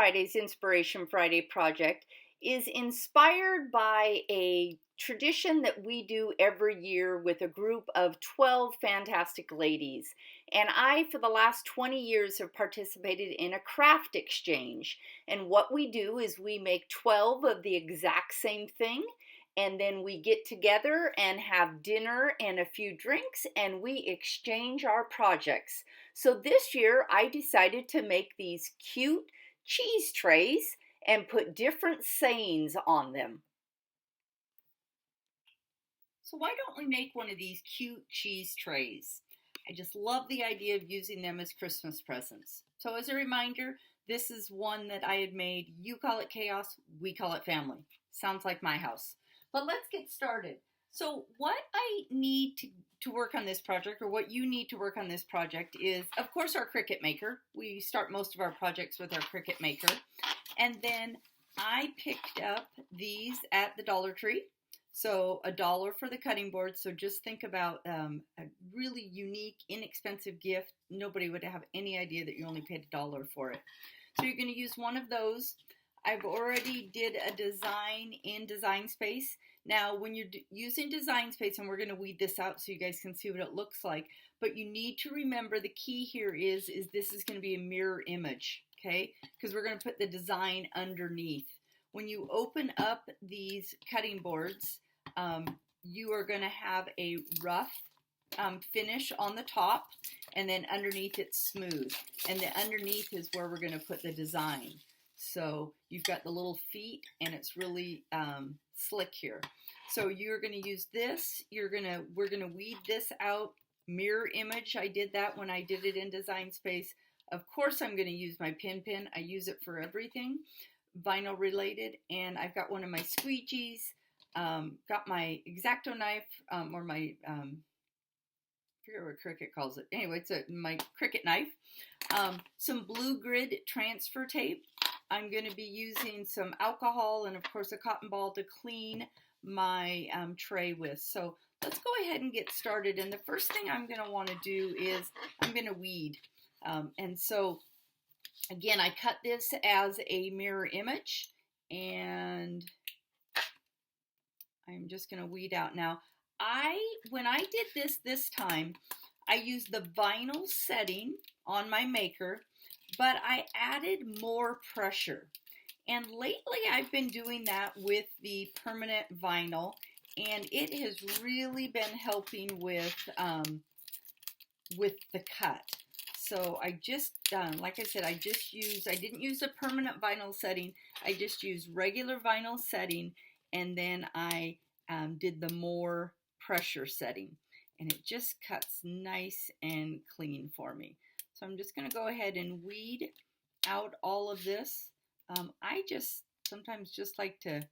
Friday's Inspiration Friday project is inspired by a tradition that we do every year with a group of 12 fantastic ladies. And I, for the last 20 years, have participated in a craft exchange. And what we do is we make 12 of the exact same thing. And then we get together and have dinner and a few drinks, and we exchange our projects. So this year I decided to make these cute cheese trays and put different sayings on them. So why don't we make one of these cute cheese trays? I just love the idea of using them as Christmas presents. So as a reminder, this is one that I had made. You call it chaos, we call it family. Sounds like my house. But let's get started. So what I need to work on this project, or what you need to work on this project, is, of course, our Cricut Maker. We start most of our projects with our Cricut Maker. And then I picked up these at the Dollar Tree. So $1 for the cutting board. So just think about a really unique, inexpensive gift. Nobody would have any idea that you only paid $1 for it. So you're going to use one of those. I've already did a design in Design Space. Now, when you're using Design Space, and we're going to weed this out so you guys can see what it looks like, but you need to remember the key here is this is going to be a mirror image, okay? Because we're going to put the design underneath. When you open up these cutting boards, you are going to have a rough finish on the top, and then underneath it's smooth. And the underneath is where we're going to put the design. So you've got the little feet, and it's really slick here. So you're going to use this. We're going to weed this out. Mirror image. I did that when I did it in Design Space. Of course, I'm going to use my pin. I use it for everything vinyl related, and I've got one of my squeegees. Got my X-Acto knife, or my I forget what Cricut calls it. Anyway, it's my Cricut knife. Some blue grid transfer tape. I'm going to be using some alcohol and, of course, a cotton ball to clean my tray with. So let's go ahead and get started. And the first thing I'm going to want to do is I'm going to weed. And so, again, I cut this as a mirror image, and I'm just going to weed out. Now, when I did this time, I used the vinyl setting on my maker, but I added more pressure. And lately I've been doing that with the permanent vinyl, and it has really been helping with the cut. So I just, like I said, I didn't use a permanent vinyl setting. I just used regular vinyl setting, and then I did the more pressure setting. And it just cuts nice and clean for me. So I'm just going to go ahead and weed out all of this. I just sometimes just like to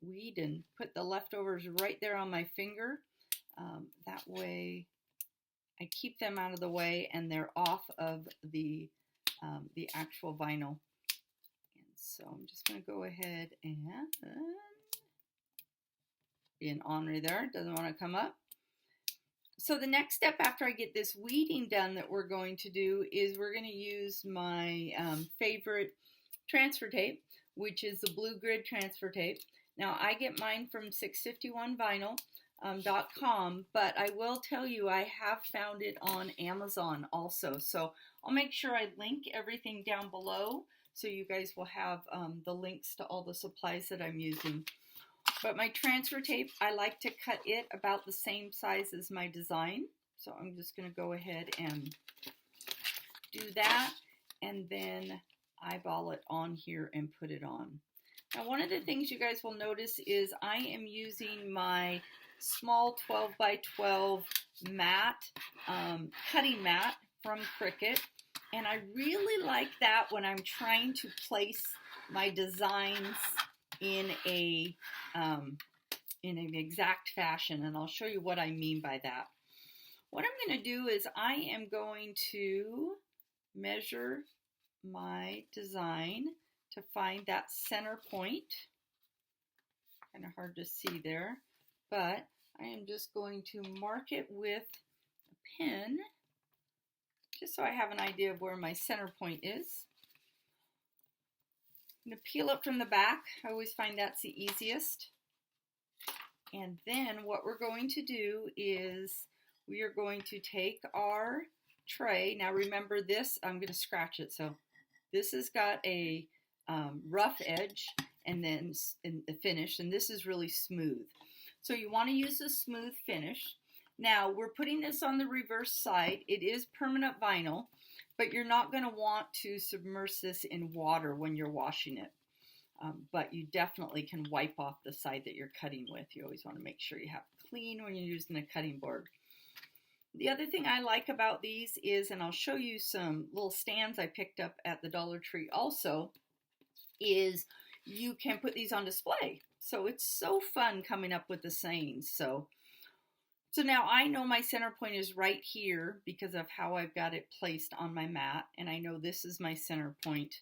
weed and put the leftovers right there on my finger. That way I keep them out of the way and they're off of the actual vinyl. And so I'm just going to go ahead and be an ornery there. Doesn't want to come up. So the next step after I get this weeding done that we're going to do is we're going to use my favorite transfer tape, which is the Blue Grid transfer tape. Now I get mine from 651vinyl.com, but I will tell you I have found it on Amazon also. So I'll make sure I link everything down below so you guys will have the links to all the supplies that I'm using. But my transfer tape, I like to cut it about the same size as my design. So I'm just going to go ahead and do that, and then eyeball it on here and put it on. Now, one of the things you guys will notice is I am using my small 12 by 12 mat, cutting mat from Cricut. And I really like that when I'm trying to place my designs in an exact fashion, and I'll show you what I mean by that. What I'm going to do is I am going to measure my design to find that center point. Kind of hard to see there, but I am just going to mark it with a pen just so I have an idea of where my center point is. I'm going to peel it from the back. I always find that's the easiest. And then what we're going to do is we are going to take our tray. Now remember this, I'm going to scratch it. So this has got a rough edge and then in the finish, and this is really smooth. So you want to use a smooth finish. Now we're putting this on the reverse side. It is permanent vinyl, but you're not going to want to submerge this in water when you're washing it. But you definitely can wipe off the side that you're cutting with. You always want to make sure you have it clean when you're using a cutting board. The other thing I like about these is, and I'll show you some little stands I picked up at the Dollar Tree also, is you can put these on display. So it's so fun coming up with the sayings. So now I know my center point is right here because of how I've got it placed on my mat. And I know this is my center point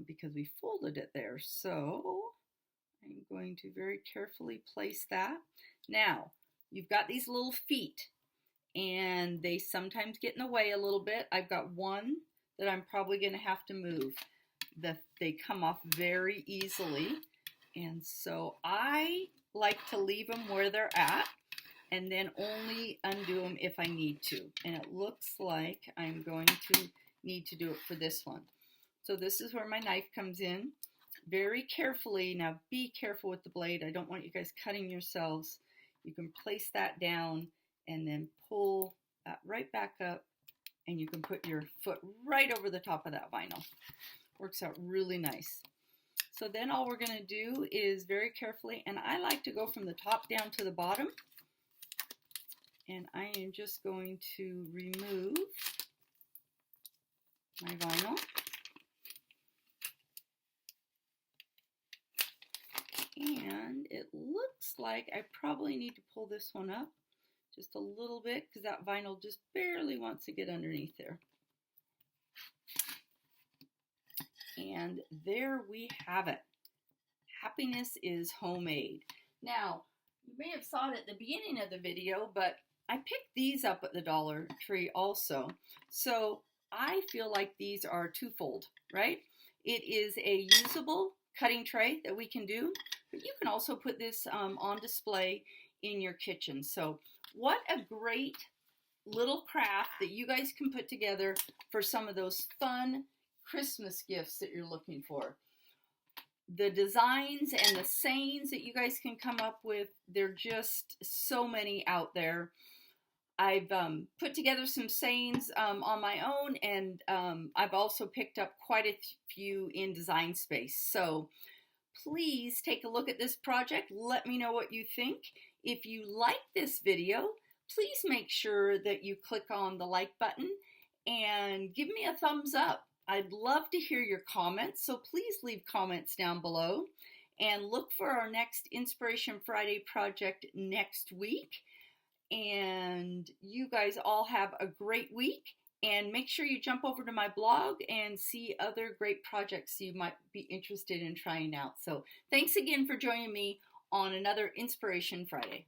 because we folded it there. So I'm going to very carefully place that. Now, you've got these little feet and they sometimes get in the way a little bit. I've got one that I'm probably going to have to move. They come off very easily. And so I like to leave them where they're at and then only undo them if I need to. And it looks like I'm going to need to do it for this one. So this is where my knife comes in. Very carefully, now be careful with the blade. I don't want you guys cutting yourselves. You can place that down and then pull that right back up and you can put your foot right over the top of that vinyl. Works out really nice. So then all we're going to do is very carefully, and I like to go from the top down to the bottom, and I am just going to remove my vinyl. And it looks like I probably need to pull this one up just a little bit because that vinyl just barely wants to get underneath there. And there we have it. Happiness is homemade. Now, you may have saw it at the beginning of the video, but I picked these up at the Dollar Tree also. So I feel like these are twofold, right? It is a usable cutting tray that we can do, but you can also put this on display in your kitchen. So what a great little craft that you guys can put together for some of those fun Christmas gifts that you're looking for. The designs and the sayings that you guys can come up with, there are just so many out there. I've put together some sayings on my own, and I've also picked up quite a few in Design Space. So please take a look at this project. Let me know what you think. If you like this video, please make sure that you click on the like button and give me a thumbs up. I'd love to hear your comments, so please leave comments down below. And look for our next Inspiration Friday project next week. And you guys all have a great week. And make sure you jump over to my blog and see other great projects you might be interested in trying out. So thanks again for joining me on another Inspiration Friday.